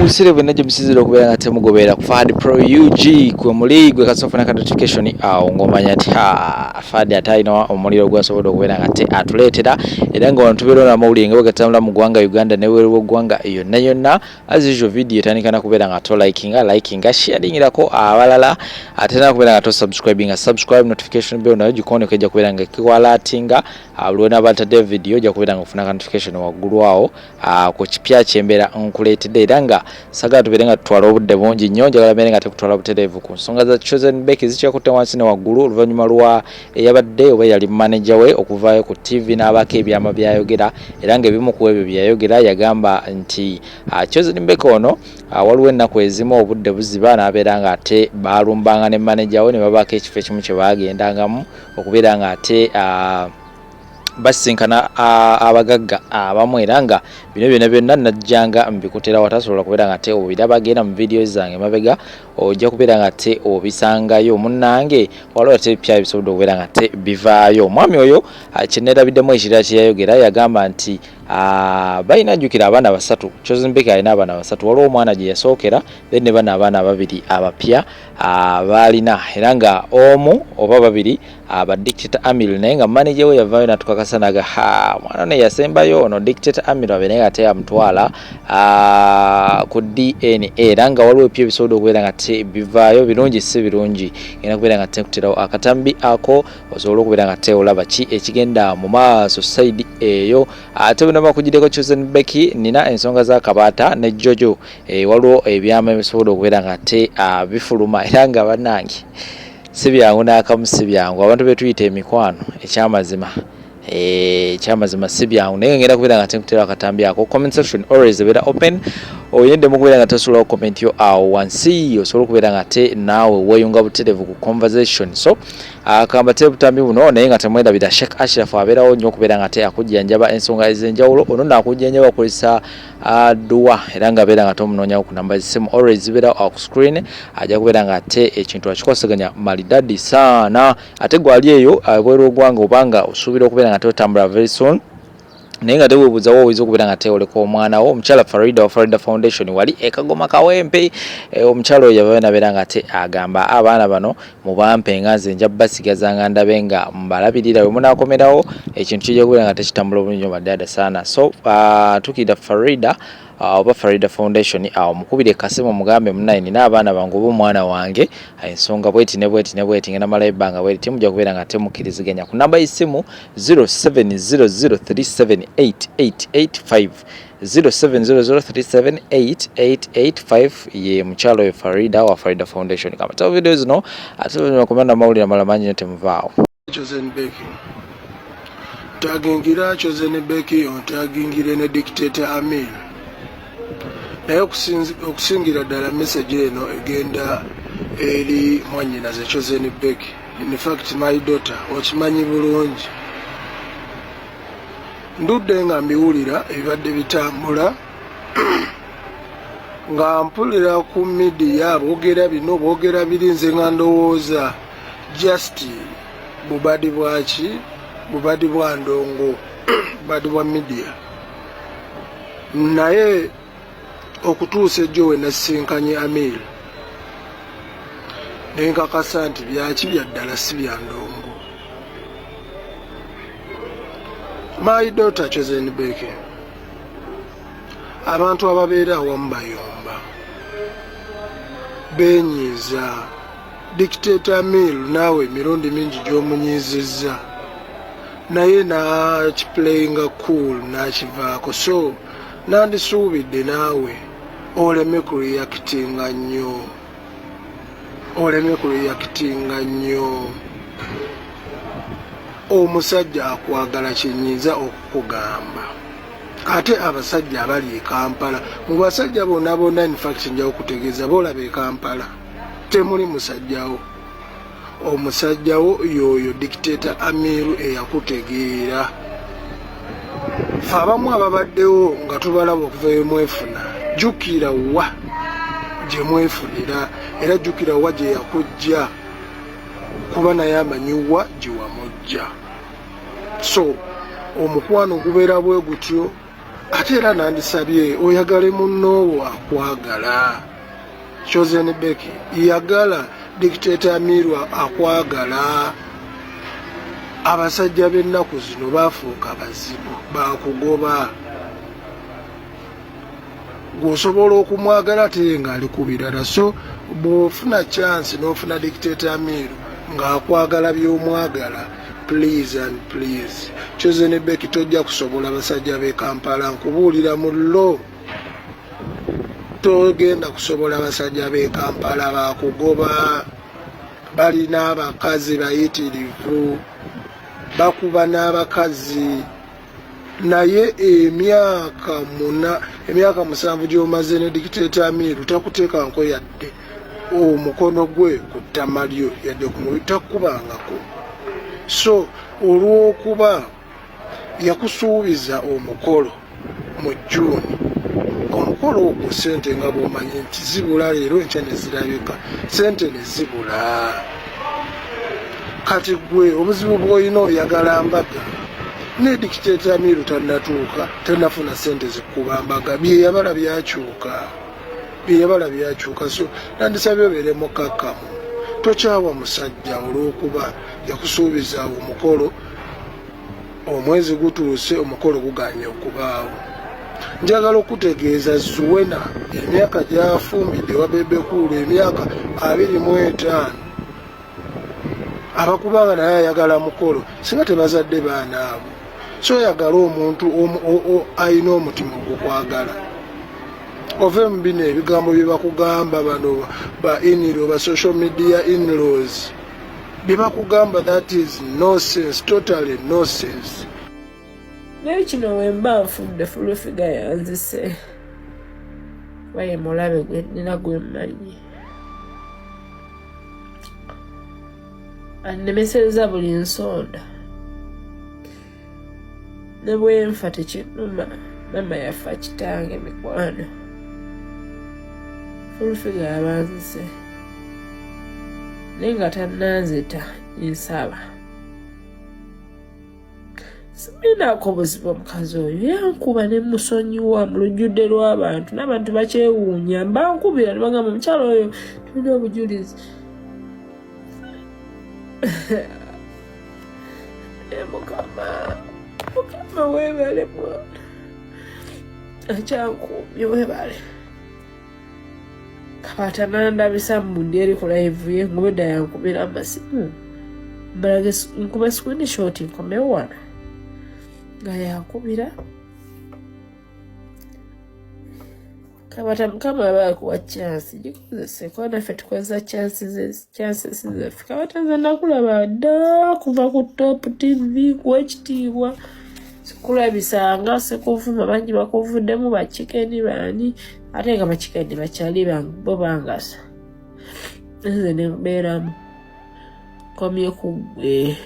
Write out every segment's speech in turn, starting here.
ebisere bwe najjo bisizira okubeera nga temugobera ku Fad Pro UG kwe muli gwe kasofuna ka notification awo ng'omanya ati Fad atayina omuliro gwasobola okubeera nga te atuleetera era nga wano tubeera n'amawulire nga bagatambula mu ggwanga Uganda ne weeru ggwanga yonna yonna as usual video etandika na kubeera nga to likinga sharingirako abalala ate na kubeera nga to subscribe notification bell nayo gikooneko ejja kubeera nga kikwalatinga buli wena batadde video ojja kubeera nga ofuna ka notification waggulu awo ku kipya kyembeera nkuleetedde era nga sagala tubeere nga tutwala obudde bungi nnyo njagala beere nga tekutwala butereevu ku nsonga za Chosen Beck zikyakutte wansi ne waggulu oluvannyuma lwa eyabadde oba yali manager we okuvaayo ku TV n'abaako ebyama byayogera era ng'ebimu ku ebyo byayogera yagamba nti Chosen Beck ono waliwo ennaku ezimu obudde buziba n'abeera nga ate baalumbanga ne manager we ne babaako ekifo ekimu kye baagendangamu okubeera nga ate basinkana abagagga abamu era nga bino byonna najjanga mbikutera watasobola kubeera nga te obiraba genda mu videos zange mabega ojja kubeera nga te obisangayo munnange waliwo ate ebipya bisobodde okubeera nga te bivaayo omwami oyo kyeneerabiddemu ekirala kyeyayogera yagamba nti balina ajjukira abaana basatu Chosen Beck alina abaana basatu waliwo omwana gye yasookera then ne bana abaana babiri abapya baalina era nga omu oba babiri Dictator Amil naye nga manager we yavaayo natukakasa naga mwana ono yasembayo ono Dictator Amil abe naye nga te amutwala ku DNA era nga waliwo ebipya ebisobodde okubeera nga te bivaayo birungi si birungi era kubeera nga te kuterawo akatambi ako osobola okubeera nga te olaba ki ekigenda mu maaso side eyo ate bw'onaba kugireko Chosen Beck nina ensonga za Kabaata ne Jojo waliwo ebyama ebisobodde okubeera nga te bifuluma era nga bannange si byangu n'akamu si byangu abantu betuyita emikwano ekyamazima si byangu naye ngenda kubeera nga tenkutera akatambi ako comment section always ebeera open oyendemu kubeera nga tosulawo comment yo awo wansi osobola okubeera nga te naawe weeyunga butereevu ku conversation so akamba te butambi buno naye nga temwerabira Sheikh Ashraf abeerawo nnyo okubeera nga te akujjanjaba ensonga ez'enjawulo ono naakujjanjaba akozesa dua era nga abeera nga tomunoonyawo ku namba zisimu always zibeerawo ku screen ajja kubeera nga te ekintu akikwasaganya malidadi saana ate gwali eyo bweru ogwanga obanga osuubira okubeera nga totambula very soon naye nga teweebuuzawo oyinza okubeera nga teoleka omwana wo omukyala Farida wa Farida Foundation wali ekagoma kawempe omukyala oyo yavayo nabeera nga te agamba abaana bano mubampe nga nze nja basigaza nga ndabe nga mbalabirira we munaakomerawo ekintu kijja kubeera nga tekitambula bulungi baddaada saana so tukira Farida oba Farida Foundation awo mukubire kasimu mugambe munaini n'abaana bange oba omwana wange ensonga bweti ngenda malayo ebbanga bweti timujja kubeera nga temukkiriziganya ku namba y'essimu 0700378885 0700378885 ye mukyalo we Farida wa Farida Foundation kamata video zino ate bakomanda mawulira mala mangi nyo temuvaawo Chosen Beck tagingira Chosen Beck ontagingire ne Dictator Amil naye okusingira ddala message eno egenda eri mwannyinaze Chosen Beck in fact my daughter okimanyi bulungi ndudde nga mbiwulira ebibadde bitambula nga mpulira ku media boogera bino boogera biri nze nga ndowooza just bubadi bwaki bubadi bwa ndongo bubadi bwa media naye okutuusa ejjo we nasinkanye Amil nenkakasa nti byaki byaddala si bya ndongo. My daughter Chosen Beck abantu ababeera awamu bayomba benyiiza Dictator Amil naawe emirundi mingi gy'omunyiizizza naye nakiplayinga cool nakivaako so nandisuubidde naawe oleme kureactinga nnyo omusajja akwagala kyenyiza okukugamba ate abasajja abali e Kampala mu basajja bonna in fact njawo kutegeeza boolaba e Kampala temuli musajjawo omusajjawo yoyo Dictator Amiru eyakutegeera fe abamu ababaddewo nga tubalaba okuva emwefuna jjukira wa gye mwefunira era jjukira wa gye yakujja kuba naye amanyiwa gye wamujja so omukwano gubeera bwe gutyo ate era nandisabye oyagale munnoowo akwagala. Chosen Beki yagala dictator Amiru akwagala. Abasajja b'ennaku zino baafuuka bazibu bakugoba. Gwosobola okumwagala ate ng'ali ku birala, so bw'ofuna chance n'ofuna dictator Amiru ng'akwagala by'omwagala, please and please Chosen Beki tojja kusobola basajja b'e Kampala, nkubuulira mu lo togenda kusobola basajja b'e Kampala bakugoba. Balina abakazi bayitirivu, bakuba n'abakazi. Naye emyaka 7 gy'omaze ne dictator Amiru takuteeka nko yadde omukono gwe ku ttama lyo yadde ku mubiri takubangako. So olw'okuba yakusuubiza omukolo mu June, omukolo ogwo sente nga bw'omanyi nti zibula leero enkya ne zirabika, sente ne zibula. Kati gwe obuzibu bw'olina oyagala mbaga ne dictator Amiru tannatuuka, tannafuna sente zikuba mbaga, bye yabala byakyuka. So nandisabye obeere mukakkamu, tokyawa musajja olw'okuba yakusuubiza omukolo, omwezi gutuuse, omukolo guganye okubaawo. Njagala okutegeeza Zuwena emyaka gy'afumbidde wa Bebekulu emyaka 25, abakubanga naye ayagala mukolo singa tebazadde baana abo. So oyagala omuntu alina omutima ogukwagala. Ove mu bino ebigambo bye bakugamba bano ba iniro, ba social media in-laws, bye bakugamba, that is nonsense, totally nonsense. Naye kino wemba nfudde Full-Figure yanzise waye mulabe gwe nina gwe mmanyi. Annemeseza buli nsonda. Ne bwenfa tekinnuma, mama yafa kitange mikwano. Full-Figure abanzise naye nga tannanzita nsaba. Siminaako buzibu omukazi oyo yankuba ne musonyiwa mu lujjudde lw'abantu, n'abantu bakyewuunya, mbankubira ne bagamba omukyalo oyo tulina obujulizi. Mukama weebale mwana, akyankuumye weebale. Kabaata nandabisa mu bundi eri ku live ye ngobedda yankubira amasimu, mbalage nkuba screenshot nkomewo wano nga yakubira. Kabaata Mukama aba akuwa chance gikozese, kuba naffe tukozesa chances zaffe. Kabaata nze nakulaba dda kuva ku Top TV kuwekitiibwa, sikulabisanga sekuvuma, bangi bakuvuddemu, bakikeni baani, ate nga bakikeni bakyali bo bangasa. Nze ne mbeeramu komye ku ggwe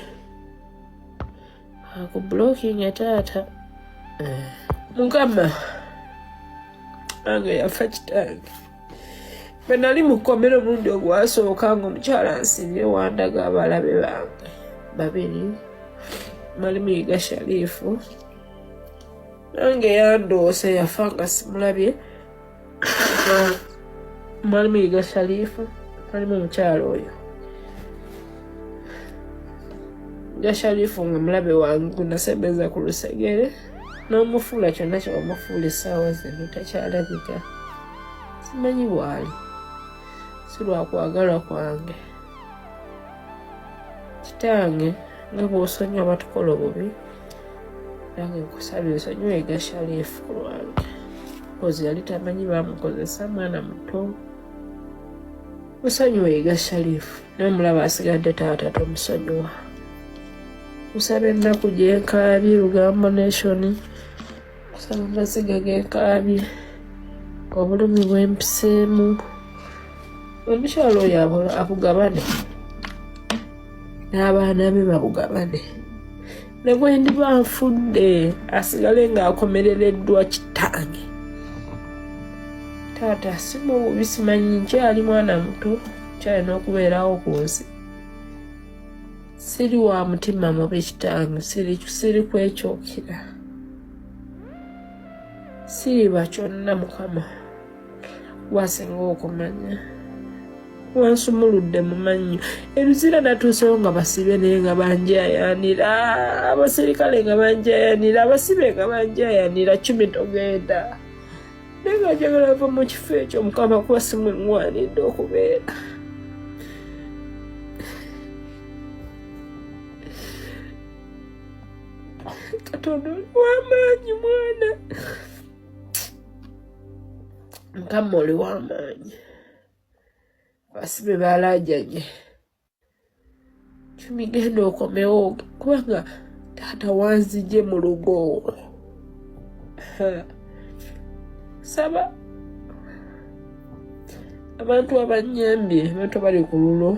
aku blocking taata. Mukama ange yafa kitange. Bwe nali mu kkomera omulundi ogwasooka ng'omukyala nsibye wandaga abalabe bange babiri, Mwalimu Yiga Sharifu, nange yandoose yafa nga simulabye. Mwalimu Yiga Sharifu alimu omukyala oyo Yiga Sharifu nga mulabe wange nasembeza ku lusegere, n'omufuula kyonna kye bamufuula essaawa zino takyalabika. Simanyi bw'ali, si lwakwagalwa kwange. Kitange nga bw'osonyiwa batukola obubi, nange nkusabye osonyiwe Yiga Sharifu ku lwange, kozi yali tamanyi bamukozesa, mwana muto. Musonyiwe Yiga Sharifu, naye omulaba asigadde taata tomusonyiwa. Kusaba ennaku gyenkaabye Lugambo Nation, kusaba amaziga genkaabye, obulumi bwempiseemu. Omukyalo oyo abugabane, n'abaana be babugabane. Ne bwe ndiba nfudde asigale ng'akomerereddwa kitange. Taata simu obubi simanyi, nkyali mwana muto, nkyalina okubeerawo ku nsi. Siri wa mutima mubi kitange, siri kwekyokera. siriba kyonna mukama wasinga okumanya wansumuludde mu mannyo ebizira natuusewo nga basibe naye nga banjayanira abaserikale nga banjayanira abasibe nga banjayanira 10 togenda naye nga njagala va mu kifo ekyo mukama kuba simweŋŋwanidde okubeera Katonda oli w'amaanyi mwana mukama oli w'amaanyi basibe balajanye kimigenda okomewo kubanga taata wanzije mu lugo saba abantu abanyambye abantu abali ku lulo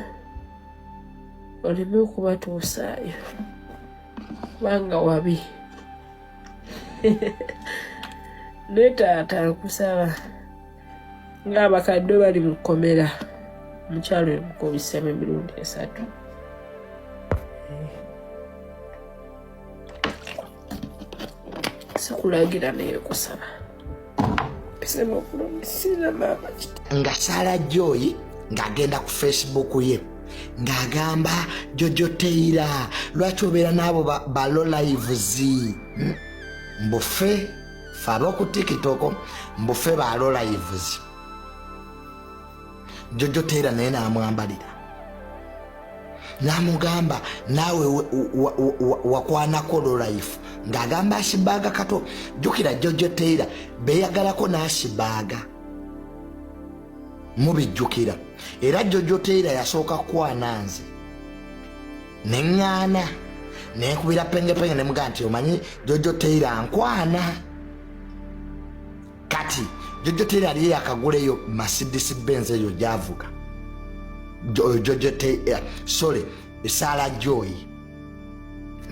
oleme okubatuusaayo kubanga wabi naye taata nkusaba ng'abakadde bali mu kkomera mukyalo emukubisemu emirundi 3 sikulagira naye kusaba pisemu okulumisiza maama nga Sarah Joy ng'agenda ku Facebook ye ng'agamba Jojo Taylor lwaki obeera n'abo balo lives mbufe faba ku TikTok mbufe balo lives Jojo Taylor naye n'amwambalira n'amugamba naawe wakwanako lo life ng'agamba Ashibaga kato jjukira Jojo Taylor beeyagalako n'Ashibaga mubijjukira era Jojo Taylor yasooka kwana nze neŋŋaana nenkubira pengepenge nemugaa nti omanyi Jojo Taylor nkwana kati Jojo Taylor aliye yakaguleyo Mercedes Benz eyo gyavuga Jojo Taylor sorry Sarah Joy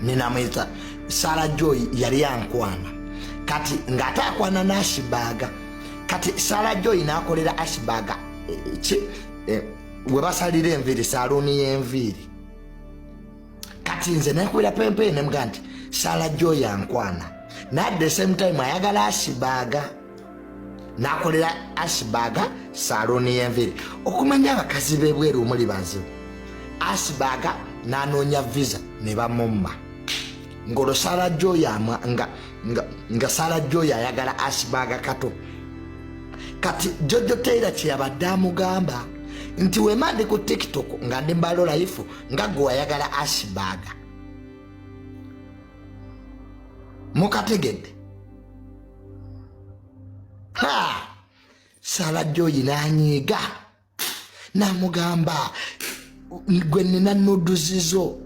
ninamwita Sarah Joy yali yankwana kati ng'ataakwana n'Ashibaga kati Sarah Joy n'akolera Ashibaga we basalira enviiri saluni y'enviiri kati nze nenkubira pempe nemugaa nti Sarah Joy yankwana at the same time ayagala Ashibaga n'akolera Ashibaga saluni y'enviiri okumanya abakazi b'ebweru omuli bazibu Ashibaga n'anoonya visa ne bamumma ngolo Sarah Joy nga Sarah Joy ayagala Ashibaga kato kati Jojo Taylor kyeyabadde amugamba nti wemande ku TikTok nga ndi mbalo life nga gwe ayagala Ashibaga mukategedde Sarah Joy n'anyiiga n'amugamba gwe nina nuduzizo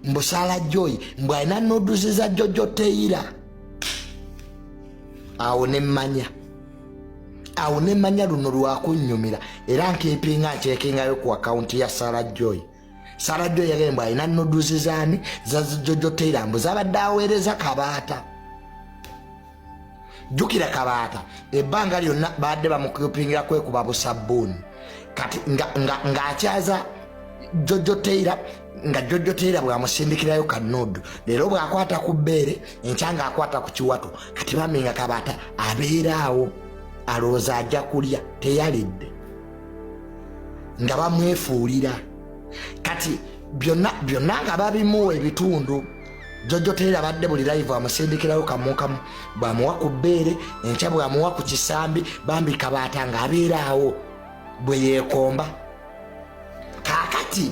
mbu Sarah Joy mbw alina nuduziza Jojo Taylor awo nemmanya luno lwakunnyumira era nkimpinga ncekingayo ku akaunti ya Sarah Joy yagambye mbw alina nuduzizaani za Jojo Taylor mbu zabadde aweereza Kabaata jjukira Kabaata ebbanga lyonna badde bamukupingira kwekuba busabbuuni kati ng'akyaza Jojo Taylor nga Jojo Taylor bw'amusindikirayo kanodo leero bw'akwata ku bbeere enkya ng'akwata ku kiwato kati baminga Kabaata abeeraawo alowooza ajja kulya teyalidde nga bamwefuulira kati byonna nga babimuwa ebitundu Jojo Taylor badde buli live amusindikirayo kamukamu bwamuwa ku bbeere enkya bwamuwa ku kisambi bambi Kabaata ng'abeeraawo bwe yeekomba kaakati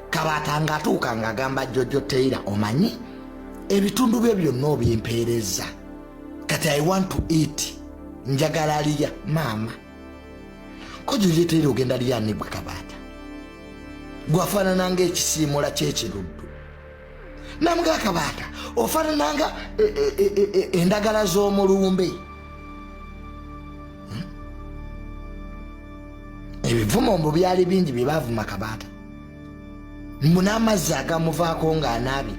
Kabaata ng'atuuka ng'agamba Jojo Taylor omanyi ebitundu bye byonna obimpeereza kati I want to eat njagala lya maama ko Jojo Taylor ogenda lyani bwe Kabaata gwafaanana ng'ekisiimula ky'ekiruddu namuga Kabaata ofaanana nga endagala z'omulumbe ebivumo mbu byali bingi bye baavuma Kabaata mbu n'amazzi agamuvaako ng'anaabye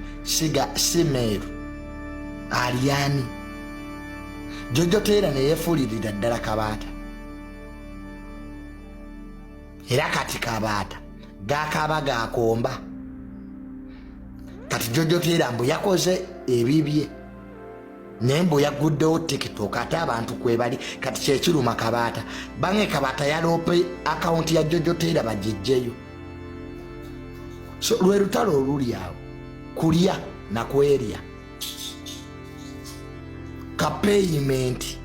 si meeru alyani Jojo Taylor ne yeefuulirira ddala Kabaata era kati Kabaata gaakaaba gaakomba kati Jojo Taylor mbu yakoze ebibye nembo yaguddewo TikTok ate abantu kwebali kati kyekiruma Kabaata bange Kabaata yalope akaunti ya Jojo Taylor bagijjeyo so lwe lutalo oluli awo kulya na kwerya ka payment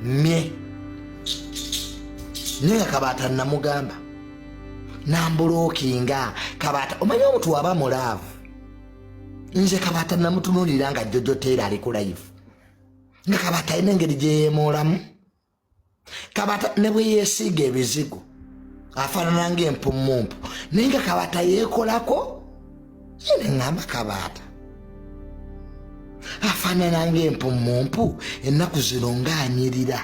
mye nenga Kabaata namugamba nambulokinga Kabaata omanyi omuntu waba mulaavu nze Kabaata namutunulira nga Jojo Taylor ali ku live nga Kabaata ayina engeri gye yeemulamu Kabaata ne bwe yeesiga ebizigo afaanana ng'empumumpu naye nga Kabaata yeekolako yene ngamba Kabaata afaanana ng'empumumpu ennaku zino ng'anyirira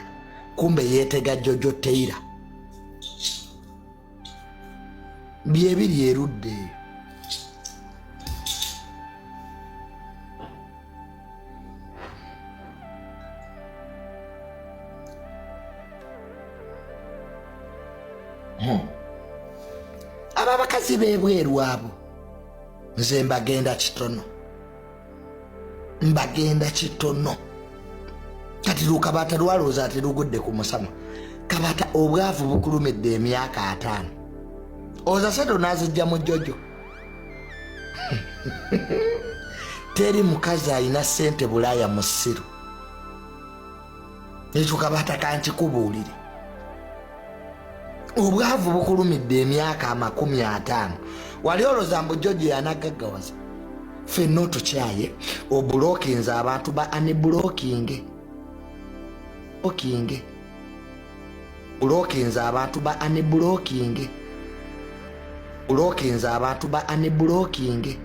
kumbe yeetega Jojo Taylor byebiri erudde eyo aba bakazi b'ebweru abo nze mbagenda kitono kati Kabaata lwalowooza ati lugudde ku musama Kabaata obwavu bukulumidde emyaka 5 oza seto nazijja mu Jojo teri mukazi alina ssente Bulaaya mu ssiru ekyo Kabaata kankikubuulire obwavu bukulumidde emyaka 50 wali olowooza mbu Jojo yanagaggawaza ffenna otukyaye obulokinze abantu ba unblocking bulokinze abantu ba unblocking